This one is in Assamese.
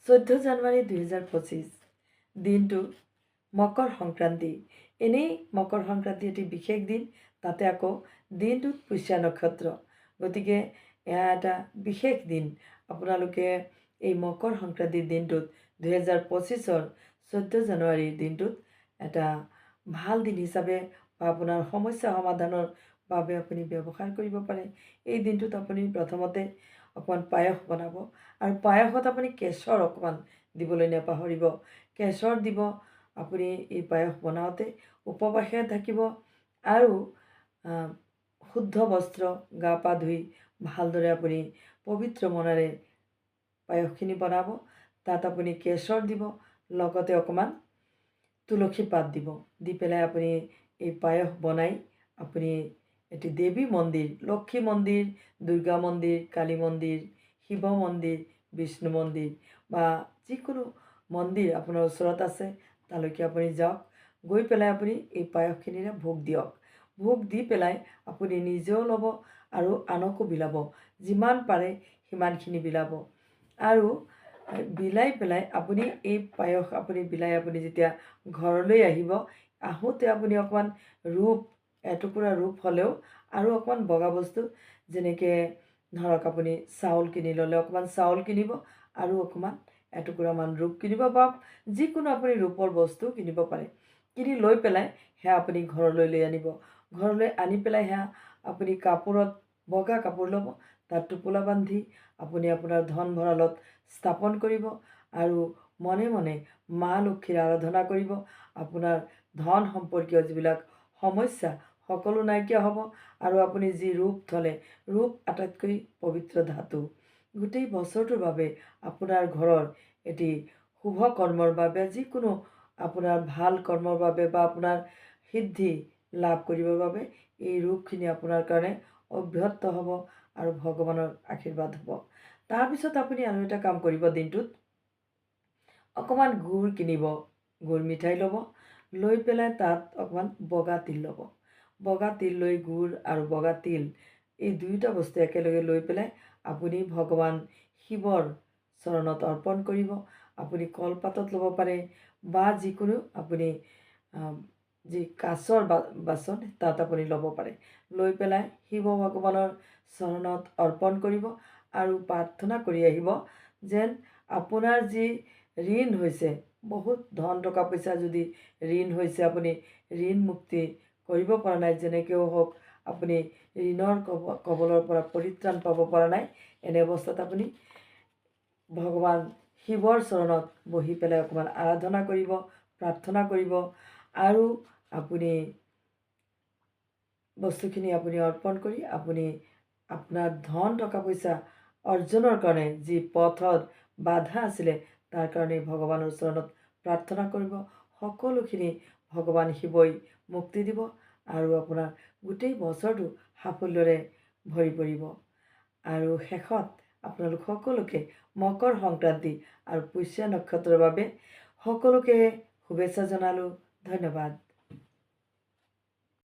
14 জানুৱাৰী 2025 দিনটো মকৰ সংক্ৰান্তি। এনেই মকৰ সংক্ৰান্তি এটি বিশেষ দিন, তাতে আকৌ দিনটোত পুষ্যা নক্ষত্ৰ, গতিকে এয়া এটা বিশেষ দিন। আপোনালোকে এই মকৰ সংক্ৰান্তিৰ দিনটোত 2025-ৰ 14 জানুৱাৰীৰ দিনটোত এটা ভাল দিন হিচাপে বা আপোনাৰ সমস্যা সমাধানৰ বাবে আপুনি ব্যৱহাৰ কৰিব পাৰে। এই দিনটোত আপুনি প্ৰথমতে অকণমান পায়স বনাব, আৰু পায়সত আপুনি কেশৰ অকণমান দিবলৈ নাপাহৰিব। কেশৰ দিব। আপুনি এই পায়স বনাওঁতে উপবাসে থাকিব আৰু শুদ্ধ বস্ত্ৰ গা পা ধুই ভালদৰে আপুনি পবিত্ৰ মনেৰে পায়সখিনি বনাব। তাত আপুনি কেশৰ দিব, লগতে অকণমান তুলসী পাত দিব। দি পেলাই আপুনি এই পায়স বনাই আপুনি এটি দেৱী মন্দিৰ, লক্ষ্মী মন্দিৰ, দুৰ্গা মন্দিৰ, কালী মন্দিৰ, শিৱ মন্দিৰ, বিষ্ণু মন্দিৰ বা যিকোনো মন্দিৰ আপোনাৰ ওচৰত আছে তালৈকে আপুনি যাওক। গৈ পেলাই আপুনি এই পায়সখিনিৰে ভোগ দিয়ক। ভোগ দি পেলাই আপুনি নিজেও ল'ব আৰু আনকো বিলাব। যিমান পাৰে সিমানখিনি বিলাব। আৰু বিলাই পেলাই আপুনি এই পায়স আপুনি বিলাই আপুনি যেতিয়া ঘৰলৈ আহিব, আহোঁতে আপুনি অকণমান এটুকুৰা ৰূপ হ'লেও আৰু অকণমান বগা বস্তু, যেনেকৈ ধৰক আপুনি চাউল কিনি ল'লে অকণমান চাউল কিনিব আৰু অকণমান এটুকুৰামান ৰূপ কিনিব, বা যিকোনো আপুনি ৰূপৰ বস্তু কিনিব পাৰে। কিনি লৈ পেলাই সেয়া আপুনি ঘৰলৈ লৈ আনিব। ঘৰলৈ আনি পেলাই সেয়া আপুনি কাপোৰত, বগা কাপোৰ ল'ব, তাত টোপোলা বান্ধি আপুনি আপোনাৰ ধন ভঁৰালত স্থাপন কৰিব আৰু মনে মনে মা লক্ষ্মীৰ আৰাধনা কৰিব। আপোনাৰ ধন সম্পৰ্কীয় যিবিলাক সমস্যা সকলো নাইকিয়া হ'ব। আৰু আপুনি যি ৰূপ থলে, ৰূপ আটাইতকৈ পবিত্ৰ ধাতু। গোটেই বছৰটোৰ বাবে আপোনাৰ ঘৰৰ এটি শুভ কৰ্মৰ বাবে, যিকোনো আপোনাৰ ভাল কৰ্মৰ বাবে বা আপোনাৰ সিদ্ধি লাভ কৰিবৰ বাবে এই ৰূপখিনি আপোনাৰ কাৰণে অব্যাহত হ'ব আৰু ভগৱানৰ আশীৰ্বাদ হ'ব। তাৰপিছত আপুনি আৰু এটা কাম কৰিব। দিনটোত অকণমান গুড় কিনিব, গুড় মিঠাই ল'ব, লৈ পেলাই তাত অকণমান বগা তিল ল'ব। বগা তিল লৈ গুড় আৰু বগা তিল এই দুয়োটা বস্তু একেলগে লৈ পেলাই আপুনি ভগৱান শিৱৰ চৰণত অৰ্পণ কৰিব। আপুনি কলপাতত ল'ব পাৰে বা যিকোনো আপুনি যি কাঁচৰ বাচন তাত আপুনি ল'ব পাৰে। লৈ পেলাই শিৱ ভগৱানৰ চৰণত অৰ্পণ কৰিব আৰু প্ৰাৰ্থনা কৰি আহিব যেন আপোনাৰ যি ঋণ হৈছে, বহুত ধন টকা পইচা যদি ঋণ হৈছে, আপুনি ঋণ মুক্তি কৰিব পৰা নাই, যেনেকৈও হওক আপুনি ঋণৰ কবলৰ পৰা পৰিত্ৰাণ পাব পৰা নাই, এনে অৱস্থাত আপুনি ভগৱান শিৱৰ চৰণত বহি পেলাই অকণমান আৰাধনা কৰিব, প্ৰাৰ্থনা কৰিব আৰু আপুনি বস্তুখিনি আপুনি অৰ্পণ কৰি আপুনি আপোনাৰ ধন টকা পইচা অৰ্জনৰ কাৰণে যি পথত বাধা আছিলে, তাৰ কাৰণে ভগৱানৰ চৰণত প্ৰাৰ্থনা কৰিব। সকলোখিনি ভগৱান শিৱই মুক্তি দিব আৰু আপোনাৰ গোটেই বছৰটো সাফল্যৰে ভৰি পৰিব। আৰু শেষত আপোনালোক সকলোকে মকৰ সংক্ৰান্তি আৰু পুষ্যা নক্ষত্ৰৰ বাবে সকলোকে শুভেচ্ছা জনালোঁ। ধন্যবাদ।